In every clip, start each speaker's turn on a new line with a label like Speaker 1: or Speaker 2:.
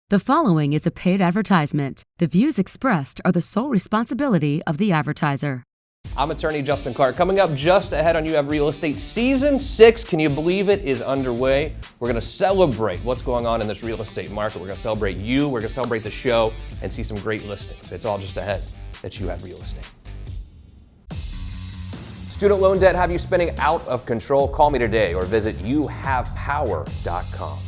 Speaker 1: The following is a paid advertisement. The views expressed are the sole responsibility of the advertiser.
Speaker 2: I'm attorney Justin Clark. Coming up just ahead on You Have Real Estate, Season 6, can you believe it, is underway. We're going to celebrate what's going on in this real estate market. We're going to celebrate you, we're going to celebrate the show, and see some great listings. It's all just ahead at You Have Real Estate. Student loan debt have you spinning out of control? Call me today or visit youhavepower.com.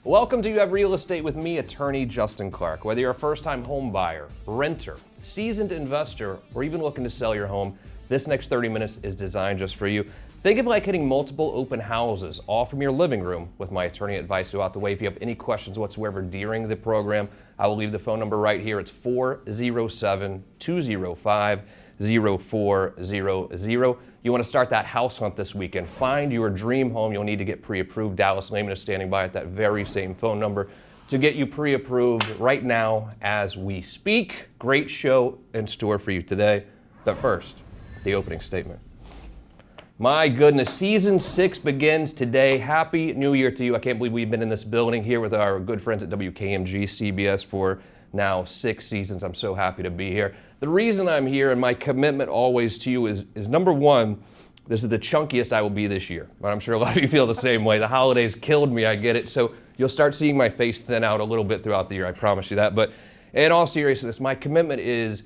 Speaker 2: Welcome to You Have Real Estate with me, attorney Justin Clark. Whether you're a first-time home buyer, renter, seasoned investor, or even looking to sell your home, this next 30 minutes is designed just for you. Think of it like hitting multiple open houses, all from your living room, with my attorney advice throughout the way. If you have any questions whatsoever during the program, I will leave the phone number right here. It's 407-205-0400. You want to start that house hunt this weekend. Find your dream home. You'll need to get pre-approved. Dallas Lehman is standing by at that very same phone number to get you pre-approved right now as we speak. Great show in store for you today. But first, the opening statement. My goodness, Season 6 begins today. Happy New Year to you. I can't believe we've been in this building here with our good friends at WKMG CBS for now 6 seasons. I'm so happy to be here. The reason I'm here and my commitment always to you is number one, this is the chunkiest I will be this year. But I'm sure a lot of you feel the same way. The holidays killed me, I get it. So you'll start seeing my face thin out a little bit throughout the year, I promise you that. But in all seriousness, my commitment is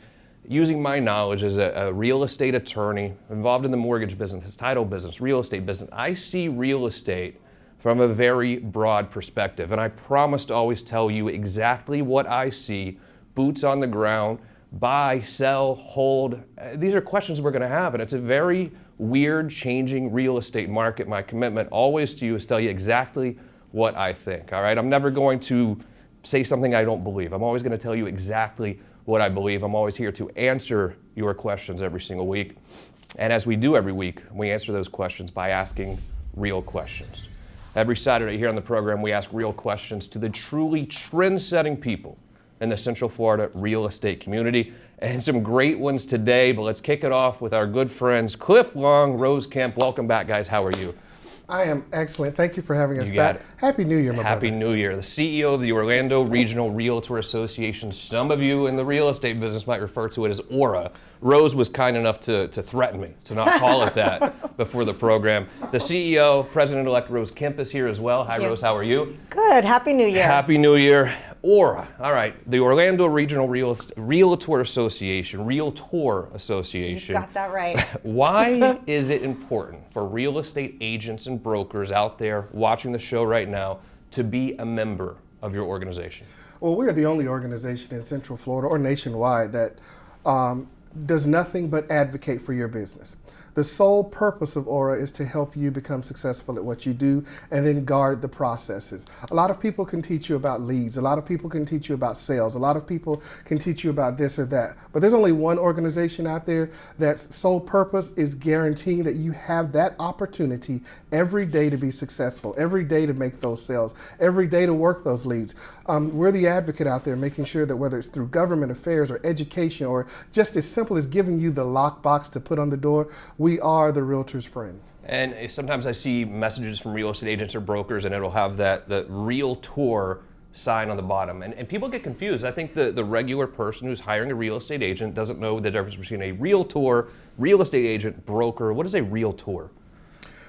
Speaker 2: using my knowledge as a real estate attorney involved in the mortgage business, title business, real estate business. I see real estate from a very broad perspective. And I promise to always tell you exactly what I see, boots on the ground, buy, sell, hold. These are questions we're gonna have, and it's a very weird, changing real estate market. My commitment always to you is tell you exactly what I think, all right? I'm never going to say something I don't believe. I'm always gonna tell you exactly what I believe. I'm always here to answer your questions every single week. And as we do every week, we answer those questions by asking real questions. Every Saturday here on the program, we ask real questions to the truly trend-setting people in the Central Florida real estate community. And some great ones today, but let's kick it off with our good friends, Cliff Long, Rose Kemp. Welcome back, guys. How are you?
Speaker 3: I am excellent. Thank you for having us back. Happy New Year, my brother.
Speaker 2: Happy New Year. The CEO of the Orlando Regional Realtor Association. Some of you in the real estate business might refer to it as ORA. Rose was kind enough to threaten me to not call it that before the program. The CEO, President-elect Rose Kemp is here as well. Hi, Rose. How are you?
Speaker 4: Good. Happy New Year.
Speaker 2: Happy New Year. ORA. All right. The Orlando Regional Realtor Association. Realtor Association.
Speaker 4: You got that right.
Speaker 2: Why is it important for real estate agents and brokers out there watching the show right now to be a member of your organization?
Speaker 3: Well, we are the only organization in Central Florida or nationwide that does nothing but advocate for your business. The sole purpose of ORA is to help you become successful at what you do and then guard the processes. A lot of people can teach you about leads. A lot of people can teach you about sales. A lot of people can teach you about this or that. But there's only one organization out there that's sole purpose is guaranteeing that you have that opportunity every day to be successful, every day to make those sales, every day to work those leads. We're the advocate out there making sure that whether it's through government affairs or education or just as simple as giving you the lockbox to put on the door, we are the realtor's friend.
Speaker 2: And sometimes I see messages from real estate agents or brokers and it'll have the realtor sign on the bottom. And people get confused. I think the regular person who's hiring a real estate agent doesn't know the difference between a realtor, real estate agent, broker. What is a realtor?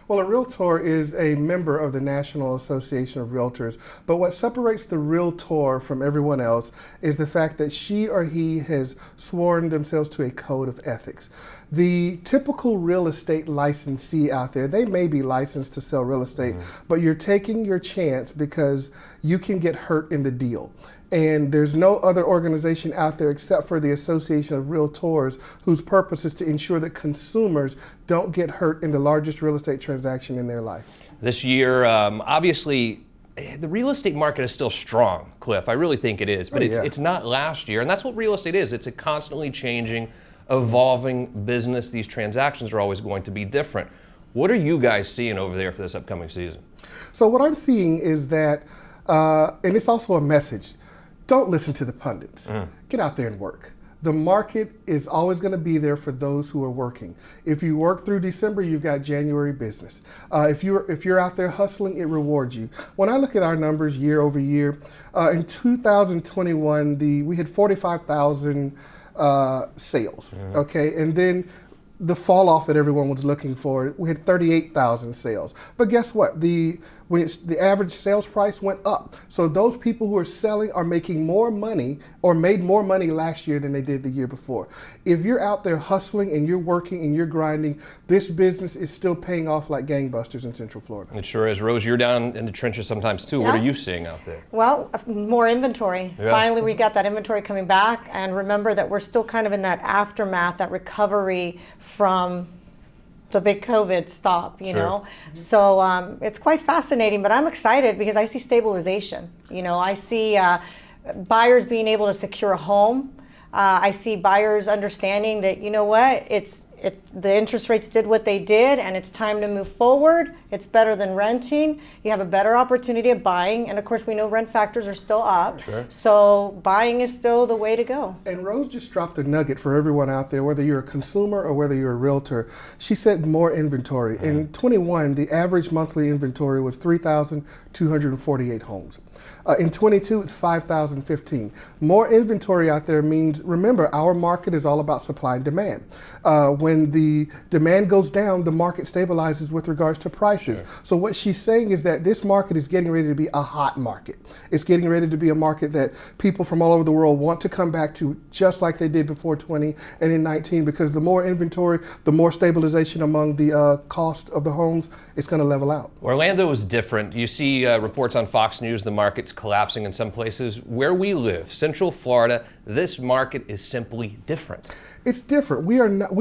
Speaker 3: Well, a realtor is a member of the National Association of Realtors, but what separates the realtor from everyone else is the fact that she or he has sworn themselves to a code of ethics. The typical real estate licensee out there, they may be licensed to sell real estate, but you're taking your chance because you can get hurt in the deal. And there's no other organization out there except for the Association of Realtors whose purpose is to ensure that consumers don't get hurt in the largest real estate transaction in their life.
Speaker 2: This year, obviously, the real estate market is still strong, Cliff. I really think it is, but it's not last year. And that's what real estate is. It's a constantly changing, evolving business. These transactions are always going to be different. What are you guys seeing over there for this upcoming season?
Speaker 3: So what I'm seeing is that, and it's also a message, don't listen to the pundits. Get out there and work. The market is always going to be there for those who are working. If you work through December, you've got January business. If you're out there hustling, it rewards you. When I look at our numbers year over year, in 2021, we had 45,000 sales. Okay, and then the fall off that everyone was looking for, we had 38,000 sales. But guess what? The average sales price went up. So those people who are selling are making more money or made more money last year than they did the year before. If you're out there hustling and you're working and you're grinding, this business is still paying off like gangbusters in Central Florida.
Speaker 2: It sure is. Rose, you're down in the trenches sometimes too.
Speaker 4: Yeah.
Speaker 2: What are you seeing out there?
Speaker 4: Well, more inventory.
Speaker 2: Yeah.
Speaker 4: Finally, we got that inventory coming back, and remember that we're still kind of in that aftermath, that recovery from the big COVID stop, you know. So it's quite fascinating, but I'm excited because I see stabilization. You know, I see buyers being able to secure a home. I see buyers understanding that, you know what, the interest rates did what they did, and it's time to move forward. It's better than renting. You have a better opportunity of buying, and of course we know rent factors are still up. So buying is still the way to go.
Speaker 3: And Rose just dropped a nugget for everyone out there, whether you're a consumer or whether you're a realtor. She said more inventory. In 21, the average monthly inventory was 3,248 homes. In 22, it's 5,015. More inventory out there means, remember, our market is all about supply and demand. When the demand goes down, the market stabilizes with regards to prices. So what she's saying is that this market is getting ready to be a hot market. It's getting ready to be a market that people from all over the world want to come back to, just like they did before 20 and in 19, because the more inventory, the more stabilization among the cost of the homes, it's going to level out.
Speaker 2: Orlando is different. You see reports on Fox News, the market's collapsing in some places. Where we live, Central Florida, this market is simply different.
Speaker 3: It's different. We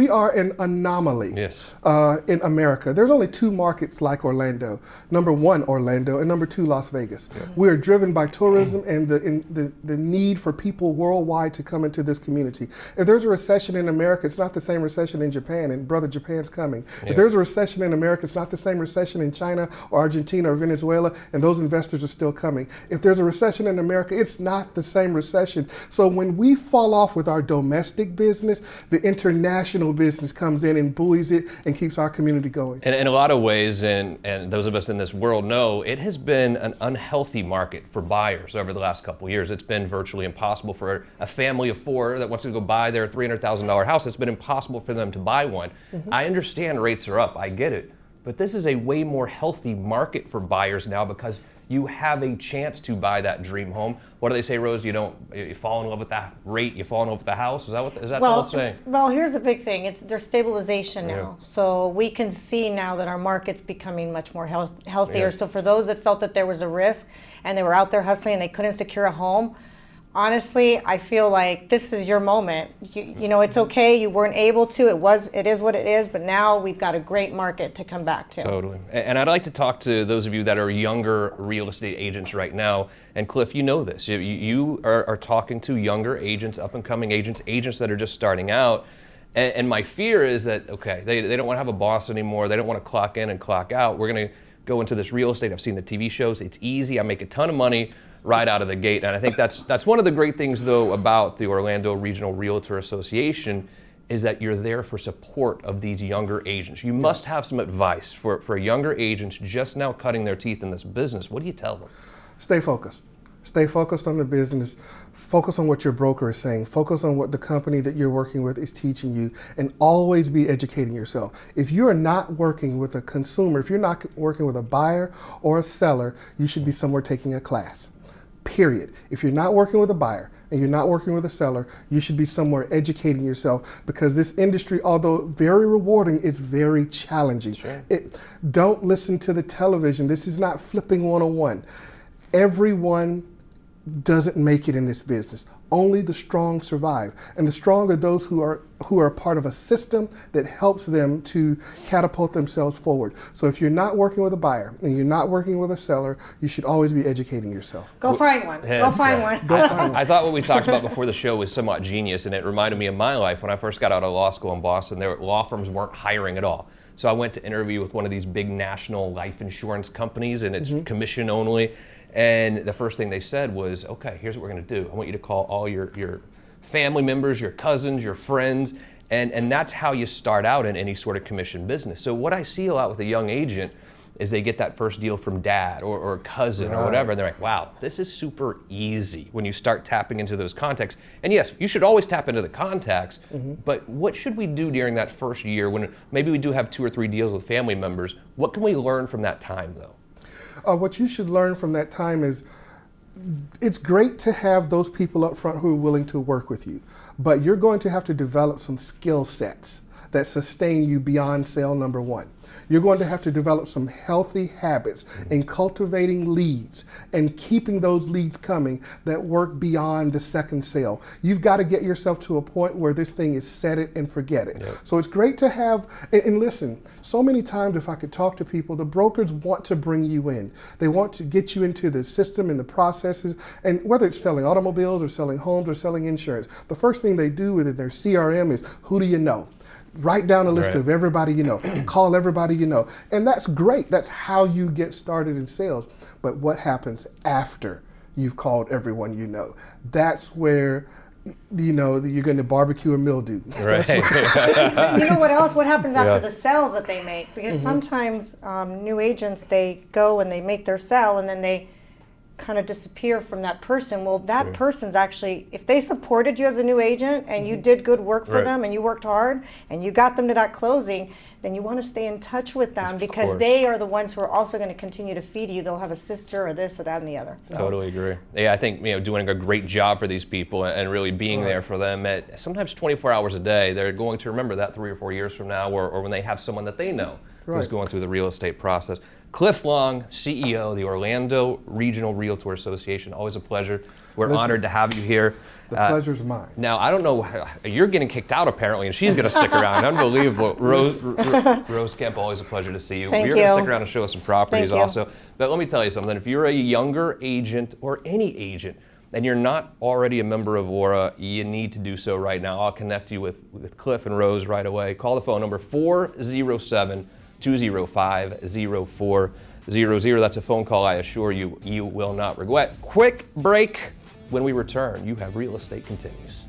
Speaker 3: are an anomaly in America. There's only two markets like Orlando. Number one, Orlando, and number two, Las Vegas. We are driven by tourism and the need for people worldwide to come into this community. If there's a recession in America, it's not the same recession in Japan, and brother, Japan's coming. If there's a recession in America, it's not the same recession in China or Argentina or Venezuela, and those investors are still coming. If there's a recession in America, it's not the same recession. So when we fall off with our domestic business, the international business comes in and buoys it and keeps our community going.
Speaker 2: And in a lot of ways, and those of us in this world know, it has been an unhealthy market for buyers over the last couple of years. It's been virtually impossible for a family of four that wants to go buy their $300,000 house. It's been impossible for them to buy one. I understand rates are up, I get it, but this is a way more healthy market for buyers now because you have a chance to buy that dream home. What do they say, Rose? You fall in love with that rate, you fall in love with the house? Is that what it's saying?
Speaker 4: Well, here's the big thing. There's stabilization now. So we can see now that our market's becoming much more healthier. So for those that felt that there was a risk and they were out there hustling and they couldn't secure a home, honestly, I feel like this is your moment. You know, it's okay. You weren't able to. It is what it is. But now we've got a great market to come back to.
Speaker 2: Totally. And I'd like to talk to those of you that are younger real estate agents right now. And Cliff, you know this. You are talking to younger agents, up and coming agents that are just starting out. And my fear is that, okay, they don't want to have a boss anymore. They don't want to clock in and clock out. We're going to go into this real estate. I've seen the TV shows. It's easy. I make a ton of money right out of the gate. And I think that's one of the great things, though, about the Orlando Regional Realtor Association is that you're there for support of these younger agents. You must have some advice for younger agents just now cutting their teeth in this business. What do you tell them?
Speaker 3: Stay focused. Stay focused on the business. Focus on what your broker is saying. Focus on what the company that you're working with is teaching you, and always be educating yourself. If you are not working with a consumer, if you're not working with a buyer or a seller, you should be somewhere taking a class. Period. If you're not working with a buyer and you're not working with a seller, you should be somewhere educating yourself, because this industry, although very rewarding, is very challenging. Don't listen to the television. This is not flipping 101. Everyone doesn't make it in this business. Only the strong survive. And the strong are those who are part of a system that helps them to catapult themselves forward. So if you're not working with a buyer and you're not working with a seller, you should always be educating yourself.
Speaker 4: Go find one. Go find one.
Speaker 2: I thought what we talked about before the show was somewhat genius, and it reminded me of my life when I first got out of law school in Boston. Law firms weren't hiring at all. So I went to interview with one of these big national life insurance companies, and it's commission only. And the first thing they said was, okay, here's what we're going to do. I want you to call all your family members, your cousins, your friends, and that's how you start out in any sort of commission business. So what I see a lot with a young agent is they get that first deal from dad or cousin or whatever, and they're like, wow, this is super easy when you start tapping into those contacts. And yes, you should always tap into the contacts, but what should we do during that first year when maybe we do have 2 or 3 deals with family members? What can we learn from that time, though?
Speaker 3: What you should learn from that time is it's great to have those people up front who are willing to work with you, but you're going to have to develop some skill sets that sustain you beyond sale number 1. You're going to have to develop some healthy habits in cultivating leads and keeping those leads coming that work beyond the second sale. You've got to get yourself to a point where this thing is set it and forget it. Yep. So it's great to have, and listen, so many times if I could talk to people, the brokers want to bring you in. They want to get you into the system and the processes, and whether it's selling automobiles or selling homes or selling insurance, the first thing they do with their CRM is, who do you know? Write down a list of everybody you know, call everybody you know. And that's great. That's how you get started in sales. But what happens after you've called everyone you know? That's where, you know, you're going to barbecue or mildew.
Speaker 2: Right.
Speaker 4: You know what else? What happens after the sales that they make? Because sometimes new agents, they go and they make their sale and then they kind of disappear from that person. Well, that person's actually, if they supported you as a new agent and you did good work for them and you worked hard and you got them to that closing, then you want to stay in touch with them because they are the ones who are also going to continue to feed you. They'll have a sister or this or that and the other. So.
Speaker 2: Totally agree. Yeah, I think, you know, doing a great job for these people and really being there for them at sometimes 24 hours a day, they're going to remember that 3 or 4 years from now or when they have someone that they know who's going through the real estate process. Cliff Long, CEO of the Orlando Regional Realtor Association. Always a pleasure. We're honored to have you here.
Speaker 3: The pleasure's mine.
Speaker 2: Now, I don't know, you're getting kicked out apparently, and she's going to stick around. Unbelievable. Rose Kemp, always a pleasure to see you.
Speaker 4: Thank
Speaker 2: You're going to stick around and show us some properties
Speaker 4: Thank you.
Speaker 2: also. But let me tell you something. If you're a younger agent or any agent, and you're not already a member of Aura, you need to do so right now. I'll connect you with Cliff and Rose right away. Call the phone number 407-205-0400. That's a phone call I assure you, you will not regret. Quick break. When we return, You Have Real Estate continues.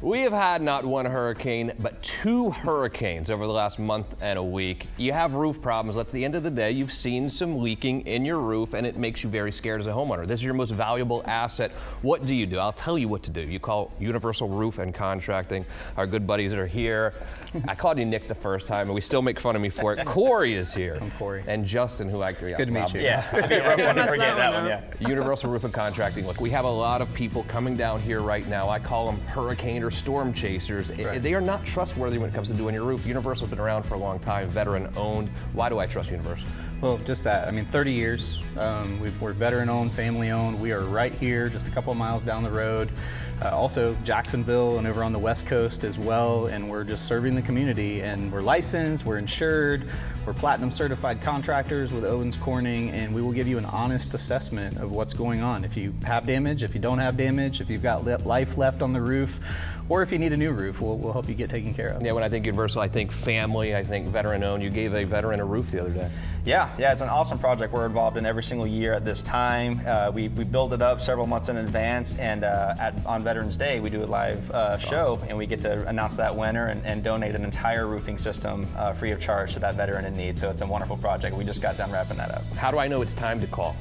Speaker 2: We have had not one hurricane, but 2 hurricanes over the last month and a week. You have roof problems. At the end of the day, you've seen some leaking in your roof, and it makes you very scared as a homeowner. This is your most valuable asset. What do you do? I'll tell you what to do. You call Universal Roof and Contracting. Our good buddies that are here. I called you Nick the first time, and we still make fun of me for it. Corey is here.
Speaker 5: I'm Corey.
Speaker 2: And Justin, who I
Speaker 5: Good to meet you.
Speaker 6: Yeah, I'd be a rough one to forget that one, yeah.
Speaker 2: Universal Roof and Contracting. Look, we have a lot of people coming down here right now. I call them hurricane or storm chasers. They are not trustworthy when it comes to doing your roof. Universal's been around for a long time, veteran owned. Why do I trust Universal?
Speaker 5: Well, just that. I mean, 30 years. We're veteran owned, family owned. We are right here, just a couple of miles down the road. Also Jacksonville and over on the West Coast as well. And we're just serving the community. And we're licensed, we're insured, we're platinum certified contractors with Owens Corning, and we will give you an honest assessment of what's going on. If you have damage, if you don't have damage, if you've got life left on the roof, or if you need a new roof, we'll help you get taken care of.
Speaker 2: Yeah, when I think Universal, I think family, I think veteran owned. You gave a veteran a roof the other day.
Speaker 6: Yeah, it's an awesome project we're involved in every single year at this time. We build it up several months in advance, and on Veterans Day, we do a live show, and we get to announce that winner and donate an entire roofing system free of charge to that veteran in need. So it's a wonderful project. We just got done wrapping that up.
Speaker 2: How do I know it's time to call?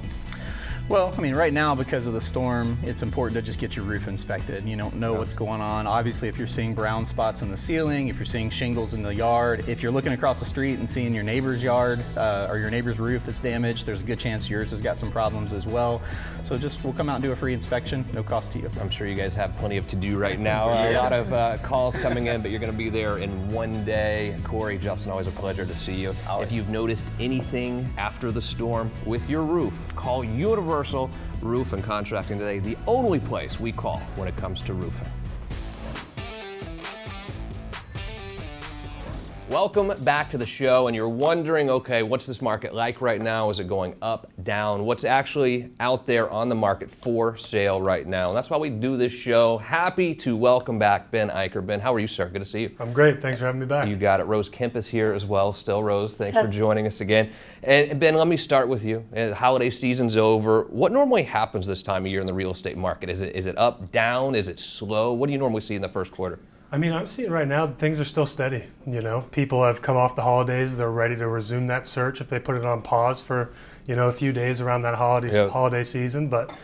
Speaker 5: Well, I mean, right now, because of the storm, it's important to just get your roof inspected. You don't know what's going on. Obviously, if you're seeing brown spots in the ceiling, if you're seeing shingles in the yard, if you're looking across the street and seeing your neighbor's yard or your neighbor's roof that's damaged, there's a good chance yours has got some problems as well. So we'll come out and do a free inspection, no cost to you.
Speaker 2: I'm sure you guys have plenty of to-do right now. A lot of calls coming in, but you're going to be there in one day. Corey, Justin, always a pleasure to see you.
Speaker 6: Always.
Speaker 2: If you've noticed anything after the storm with your roof, call Universal Roof and Contracting today, the only place we call when it comes to roofing. Welcome back to the show, and you're wondering, okay, what's this market like right now? Is it going up, down? What's actually out there on the market for sale right now? And that's why we do this show. Happy to welcome back Ben Eicher. Ben, how are you, sir? Good to see you.
Speaker 7: I'm great. Thanks for having me back.
Speaker 2: You got it. Rose Kemp is here as well. Still, Rose, thanks for joining us again. And Ben, let me start with you. The holiday season's over. What normally happens this time of year in the real estate market? Is it up, down? Is it slow? What do you normally see in the first quarter?
Speaker 7: I mean, I'm seeing right now things are still steady. You know, people have come off the holidays. They're ready to resume that search if they put it on pause for, a few days around that holiday season. But,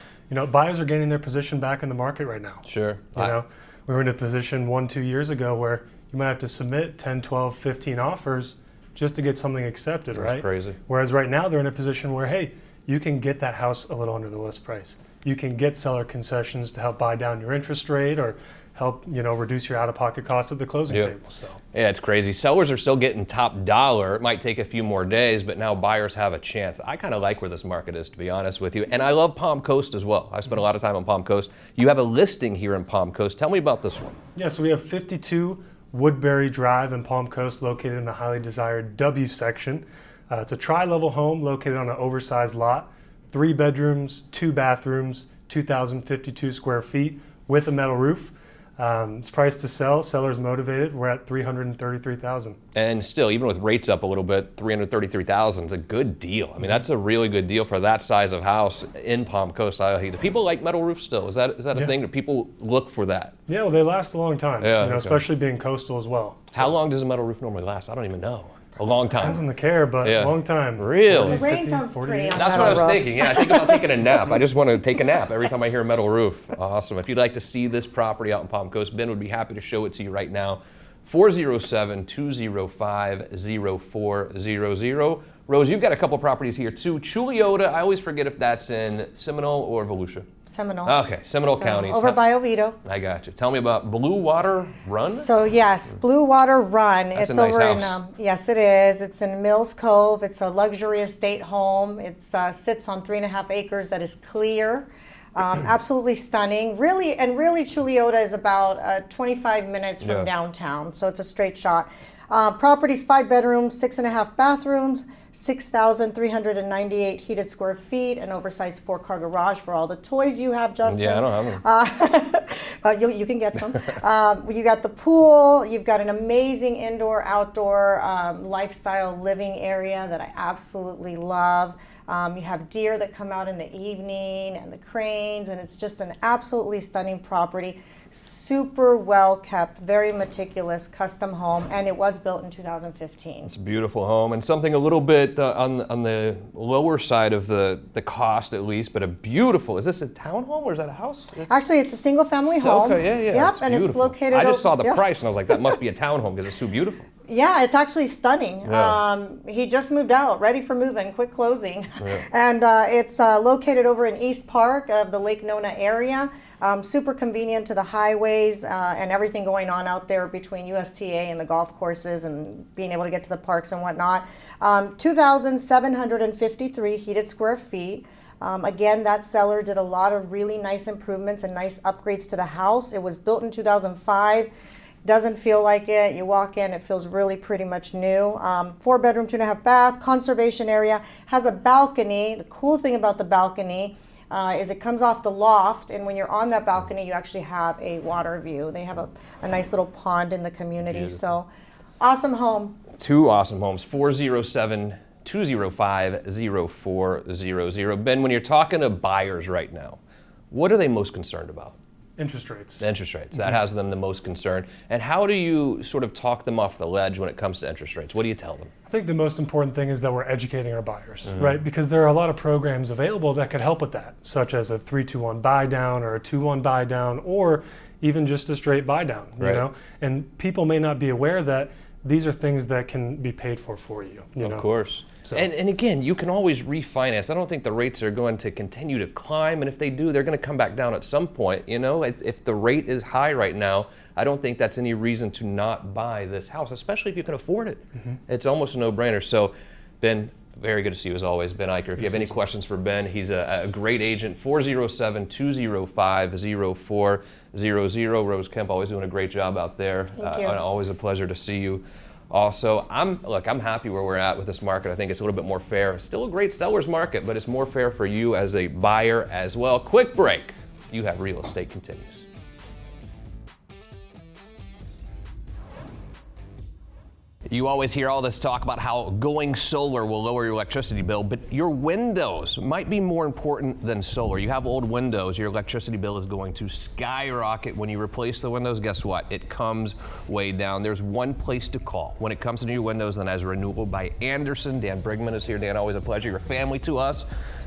Speaker 7: buyers are getting their position back in the market right now.
Speaker 2: Sure.
Speaker 7: We were in a position 1-2 years ago where you might have to submit 10, 12, 15 offers just to get something accepted, right?
Speaker 2: That's crazy.
Speaker 7: Whereas right now they're in a position where, hey, you can get that house a little under the list price. You can get seller concessions to help buy down your interest rate or help reduce your out-of-pocket cost at the closing table. So
Speaker 2: yeah, it's crazy. Sellers are still getting top dollar. It might take a few more days, but now buyers have a chance. I kind of like where this market is, to be honest with you. And I love Palm Coast as well. I spent a lot of time on Palm Coast. You have a listing here in Palm Coast. Tell me about this one.
Speaker 7: Yeah, so we have 52 Woodbury Drive in Palm Coast, located in the highly desired W section. It's a tri-level home located on an oversized lot, 3 bedrooms, 2 bathrooms, 2,052 square feet with a metal roof. It's priced to sell. Seller's motivated. We're at $333,000.
Speaker 2: And still, even with rates up a little bit, $333,000 is a good deal. I mean, that's a really good deal for that size of house in Palm Coast. Do people like metal roofs still? Is that a thing? Do people look for that?
Speaker 7: Yeah, well, they last a long time.
Speaker 2: Yeah,
Speaker 7: especially being coastal as well.
Speaker 2: How long does a metal roof normally last? I don't even know. A long time.
Speaker 7: Depends on the care, but a long time.
Speaker 2: Really?
Speaker 4: The rain sounds pretty on
Speaker 2: That's
Speaker 4: metal
Speaker 2: what I was
Speaker 4: roofs.
Speaker 2: thinking. Yeah, I think about taking a nap. I just want to take a nap every time I hear a metal roof. Awesome. If you'd like to see this property out in Palm Coast, Ben would be happy to show it to you right now. 407-205-0400. Rose, you've got a couple properties here too. Chuliota, I always forget if that's in Seminole or Volusia.
Speaker 4: Seminole.
Speaker 2: Okay, Seminole County.
Speaker 4: Over by Oviedo.
Speaker 2: I got you. Tell me about Blue Water Run.
Speaker 4: So yes, Blue Water Run.
Speaker 2: That's
Speaker 4: it's
Speaker 2: a nice
Speaker 4: over
Speaker 2: house.
Speaker 4: yes, it is. It's in Mills Cove. It's a luxury estate home. It sits on 3.5 acres that is clear. Absolutely stunning. Really, Chuliota is about 25 minutes from downtown, so it's a straight shot. Property's 5 bedrooms, 6.5 bathrooms, 6,398 heated square feet, an oversized 4-car garage for all the toys you have, Justin.
Speaker 2: Yeah, I don't have them.
Speaker 4: You can get some. You got the pool. You've got an amazing indoor-outdoor lifestyle living area that I absolutely love. You have deer that come out in the evening and the cranes, and it's just an absolutely stunning property. Super well kept, very meticulous, custom home, and it was built in 2015.
Speaker 2: It's a beautiful home, and something a little bit on the lower side of the cost, at least, but a beautiful. Is this a townhome or is that a house?
Speaker 4: Actually, it's a single-family home.
Speaker 2: Okay, yeah.
Speaker 4: Yep, and it's located.
Speaker 2: I just saw the price, and I was like, that must be a townhome because it's too beautiful.
Speaker 4: Yeah, it's actually stunning.
Speaker 2: Yeah.
Speaker 4: He just moved out, ready for moving, quick closing. Yeah. And it's located over in East Park of the Lake Nona area. Super convenient to the highways and everything going on out there between USTA and the golf courses and being able to get to the parks and whatnot. 2,753 heated square feet. Again, that seller did a lot of really nice improvements and nice upgrades to the house. It was built in 2005. Doesn't feel like it. You walk in, it feels really pretty much new. 4 bedroom, 2.5 bath, conservation area, has a balcony. The cool thing about the balcony is it comes off the loft, and when you're on that balcony, you actually have a water view. They have a nice little pond in the community. Beautiful. So awesome home.
Speaker 2: 2 awesome homes. 407-205-0400. Ben, when you're talking to buyers right now, what are they most concerned about?
Speaker 7: Interest rates.
Speaker 2: Interest rates. That has them the most concerned. And how do you sort of talk them off the ledge when it comes to interest rates? What do you tell them?
Speaker 7: I think the most important thing is that we're educating our buyers, right? Because there are a lot of programs available that could help with that, such as a 3-2-1 buy down or a 2-1 buy down, or even just a straight buy down, you know? And people may not be aware that these are things that can be paid for you. You know?
Speaker 2: Of course. So. And again, you can always refinance. I don't think the rates are going to continue to climb, and if they do, they're going to come back down at some point. You know, if the rate is high right now, I don't think that's any reason to not buy this house, especially if you can afford it. It's almost a no-brainer. So, Ben, very good to see you as always, Ben Eicher. If you have any questions for Ben, he's a great agent. 407-205-0400. Rose Kemp, always doing a great job out there.
Speaker 4: Thank you.
Speaker 2: And always a pleasure to see you. Also, I'm happy where we're at with this market. I think it's a little bit more fair. Still a great seller's market, but it's more fair for you as a buyer as well. Quick break. You Have Real Estate continues. You always hear all this talk about how going solar will lower your electricity bill, but your windows might be more important than solar. You have old windows, your electricity bill is going to skyrocket. When you replace the windows, guess what? It comes way down. There's one place to call when it comes to new windows, and as Renewal by Anderson. Dan Brigman is here. Dan, always a pleasure. You're family to us.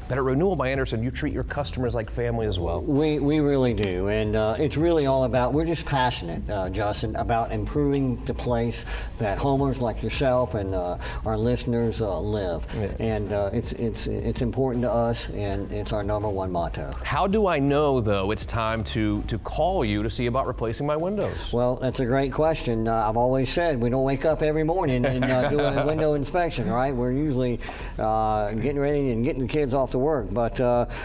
Speaker 2: But at Renewal by Anderson, you treat your customers like family as well.
Speaker 8: We really do, and it's really all about, we're just passionate, Justin, about improving the place that homeowners like yourself and our listeners live. Yeah. And it's important to us, and it's our #1 motto.
Speaker 2: How do I know, though, it's time to call you to see about replacing my windows?
Speaker 8: Well, that's a great question. I've always said we don't wake up every morning and do a window inspection, right? We're usually getting ready and getting the kids off to work, but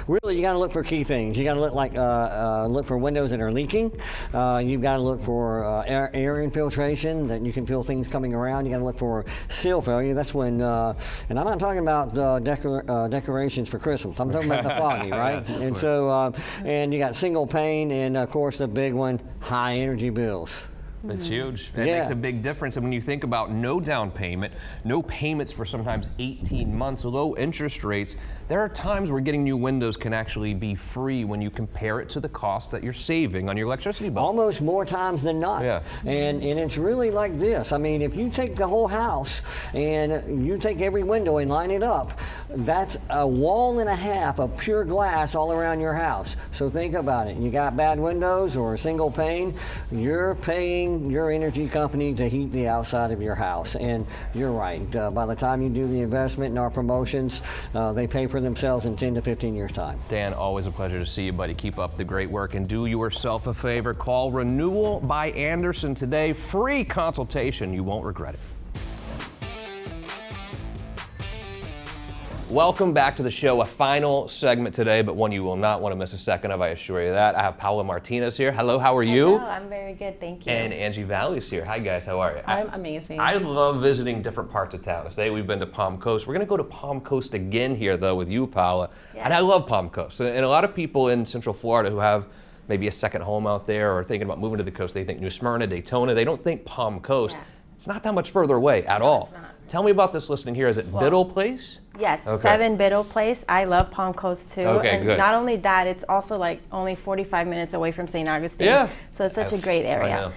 Speaker 8: really you got to look for key things. You got to look for windows that are leaking. You've got to look for air infiltration, that you can feel things coming around. You got to look for seal failure. That's when, and I'm not talking about decorations for Christmas. I'm talking about the foggy, right? And so, and you got single pane, and of course the big one, high energy bills.
Speaker 2: It's huge. It makes a big difference. And when you think about no down payment, no payments for sometimes 18 months, low interest rates, there are times where getting new windows can actually be free when you compare it to the cost that you're saving on your electricity bill.
Speaker 8: Almost more times than not.
Speaker 2: Yeah.
Speaker 8: And it's really like this. I mean, if you take the whole house and you take every window and line it up, that's a wall and a half of pure glass all around your house. So think about it. You got bad windows or a single pane, you're paying your energy company to heat the outside of your house. And you're right. By the time you do the investment in our promotions, they pay for themselves in 10 to 15 years' time.
Speaker 2: Dan, always a pleasure to see you, buddy. Keep up the great work and do yourself a favor. Call Renewal by Anderson today. Free consultation. You won't regret it. Welcome back to the show. A final segment today, but one you will not want to miss a second of, I assure you that. I have Paula Martinez here. Hello, how are you?
Speaker 9: Hello, I'm very good, thank you.
Speaker 2: And Angie Valley's here. Hi guys, how are you?
Speaker 9: I'm amazing.
Speaker 2: I love visiting different parts of town. Today we've been to Palm Coast. We're going to go to Palm Coast again here, though, with you, Paula.
Speaker 9: Yes.
Speaker 2: And I love Palm Coast. And a lot of people in Central Florida who have maybe a second home out there or thinking about moving to the coast, they think New Smyrna, Daytona. They don't think Palm Coast.
Speaker 9: Yeah.
Speaker 2: It's not that much further away at all.
Speaker 9: It's not.
Speaker 2: Tell me about this listing here. Is it Biddle Place?
Speaker 9: Yes,
Speaker 2: Okay.
Speaker 9: 7 Biddle Place. I love Palm Coast too.
Speaker 2: Okay,
Speaker 9: and
Speaker 2: good.
Speaker 9: not only that, it's also like only 45 minutes away from St. Augustine.
Speaker 2: Yeah.
Speaker 9: So it's such a great
Speaker 2: I
Speaker 9: area.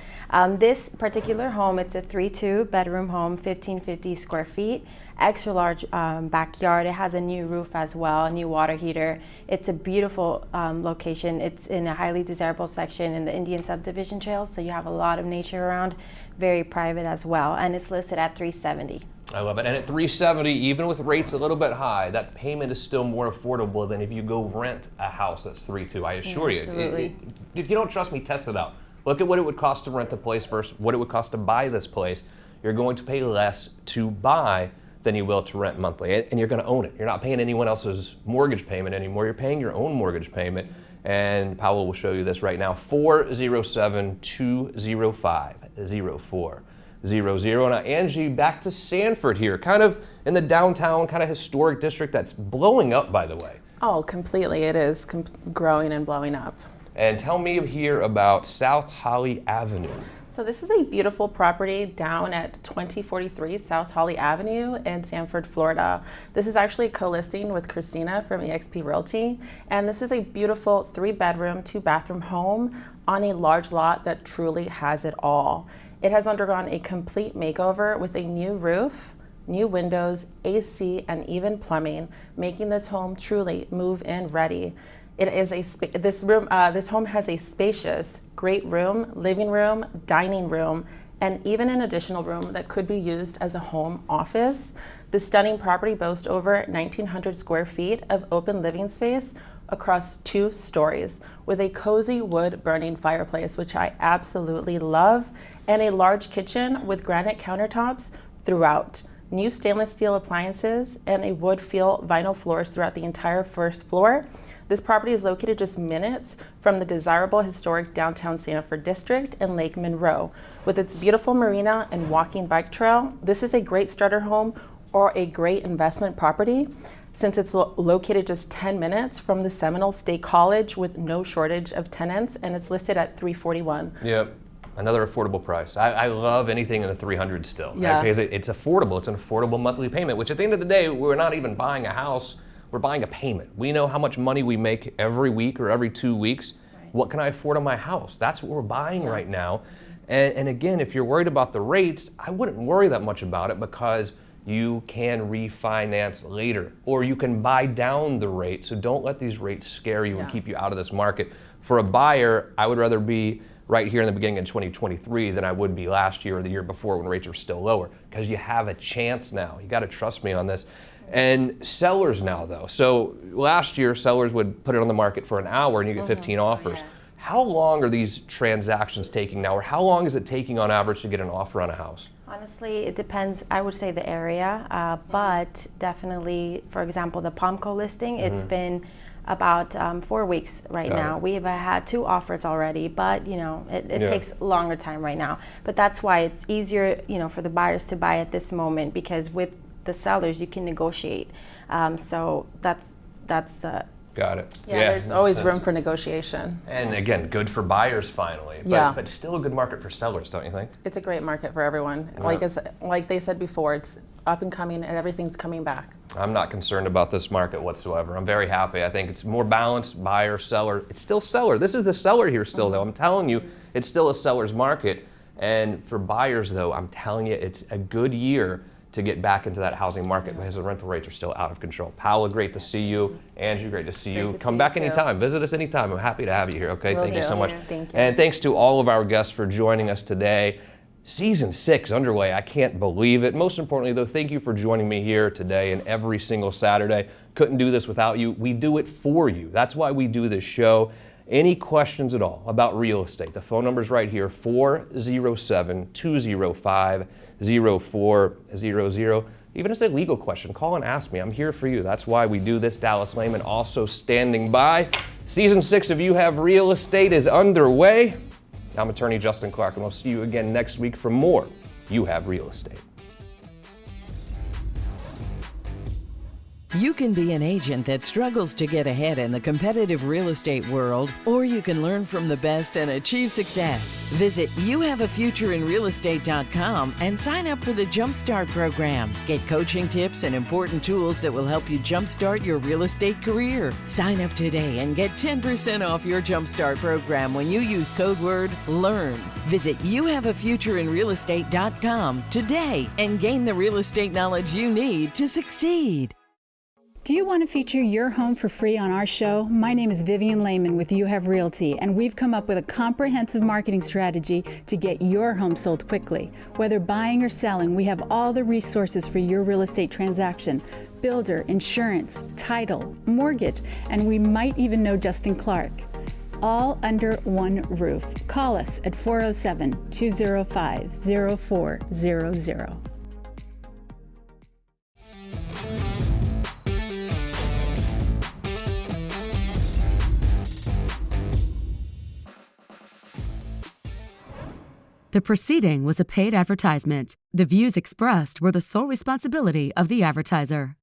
Speaker 9: This particular home, it's a 3-2 bedroom home, 1,550 square feet. Extra large backyard. It has a new roof as well, a new water heater. It's a beautiful location. It's in a highly desirable section in the Indian subdivision trails, so you have a lot of nature around. Very private as well, and it's listed at $370,000.
Speaker 2: I love it. And at $370,000, even with rates a little bit high, that payment is still more affordable than if you go rent a house that's 3.2. I assure you.
Speaker 9: Absolutely.
Speaker 2: If you don't trust me, test it out. Look at what it would cost to rent a place versus what it would cost to buy this place. You're going to pay less to buy than you will to rent monthly, and you're going to own it. You're not paying anyone else's mortgage payment anymore. You're paying your own mortgage payment. And Powell will show you this right now. 407-205-0400. Now, Angie, back to Sanford here, kind of in the downtown, kind of historic district that's blowing up, by the way.
Speaker 10: Oh, completely. It is growing and blowing up.
Speaker 2: And tell me here about South Holly Avenue.
Speaker 10: So this is a beautiful property down at 2043 South Holly Avenue in Sanford, Florida. This is actually co-listing with Christina from eXp Realty. And this is a beautiful 3-bedroom, 2-bathroom home on a large lot that truly has it all. It has undergone a complete makeover with a new roof, new windows, AC, and even plumbing, making this home truly move-in ready. It is this home has a spacious, great room, living room, dining room, and even an additional room that could be used as a home office. The stunning property boasts over 1,900 square feet of open living space across 2 stories with a cozy wood burning fireplace, which I absolutely love, and a large kitchen with granite countertops throughout. new stainless steel appliances, and a wood feel vinyl floors throughout the entire first floor. This property is located just minutes from the desirable historic downtown Sanford district and Lake Monroe. With its beautiful marina and walking bike trail, this is a great starter home or a great investment property since it's located just 10 minutes from the Seminole State College with no shortage of tenants, and it's listed at $341.
Speaker 2: Yep. Another affordable price. I love anything in the 300s still.
Speaker 10: Yeah.
Speaker 2: Because it's affordable. It's an affordable monthly payment, which at the end of the day, we're not even buying a house. We're buying a payment. We know how much money we make every week or every 2 weeks. Right. What can I afford on my house? That's what we're buying right now. And again, if you're worried about the rates, I wouldn't worry that much about it because you can refinance later or you can buy down the rate. So don't let these rates scare you and keep you out of this market. For a buyer, I would rather be right here in the beginning of 2023 than I would be last year or the year before when rates were still lower, because you have a chance now. You got to trust me on this. And sellers now though. So last year, sellers would put it on the market for an hour and you get 15 offers. How long are these transactions taking now, or how long is it taking on average to get an offer on a house?
Speaker 9: Honestly, it depends. I would say the area, but definitely, for example, the Palmco listing, it's been about 4 weeks right now. We've had 2 offers already, but it takes longer time right now. But that's why it's easier, for the buyers to buy at this moment, because with the sellers you can negotiate. So that's the.
Speaker 2: Got it.
Speaker 10: Yeah, there's always room for negotiation.
Speaker 2: And again, good for buyers finally, but still a good market for sellers, don't you think?
Speaker 10: It's a great market for everyone.
Speaker 2: Yeah.
Speaker 10: Like they said before, it's up and coming and everything's coming back.
Speaker 2: I'm not concerned about this market whatsoever. I'm very happy. I think it's more balanced, buyer, seller. It's still seller. This is a seller here still though. I'm telling you, it's still a seller's market. And for buyers though, I'm telling you, it's a good year to get back into that housing market because the rental rates are still out of control. Paola, great to see you. Andrew, great to see you. Come back anytime. Visit us anytime. I'm happy to have you here, okay? Thank you so much.
Speaker 10: Thank you.
Speaker 2: And thanks to all of our guests for joining us today. Season 6 underway. I can't believe it. Most importantly, though, thank you for joining me here today and every single Saturday. Couldn't do this without you. We do it for you. That's why we do this show. Any questions at all about real estate, the phone number's right here, 407-205-0400. Even if it's a legal question, call and ask me. I'm here for you. That's why we do this. Dallas Lehman also standing by. Season 6 of You Have Real Estate is underway. I'm attorney Justin Clark, and we'll see you again next week for more You Have Real Estate.
Speaker 11: You can be an agent that struggles to get ahead in the competitive real estate world, or you can learn from the best and achieve success. Visit youhaveafutureinrealestate.com and sign up for the Jumpstart program. Get coaching tips and important tools that will help you jumpstart your real estate career. Sign up today and get 10% off your Jumpstart program when you use code word LEARN. Visit youhaveafutureinrealestate.com today and gain the real estate knowledge you need to succeed.
Speaker 12: Do you want to feature your home for free on our show? My name is Vivian Lehman with You Have Realty, and we've come up with a comprehensive marketing strategy to get your home sold quickly. Whether buying or selling, we have all the resources for your real estate transaction: builder, insurance, title, mortgage, and we might even know Justin Clark. All under one roof. Call us at 407-205-0400.
Speaker 1: The proceeding was a paid advertisement. The views expressed were the sole responsibility of the advertiser.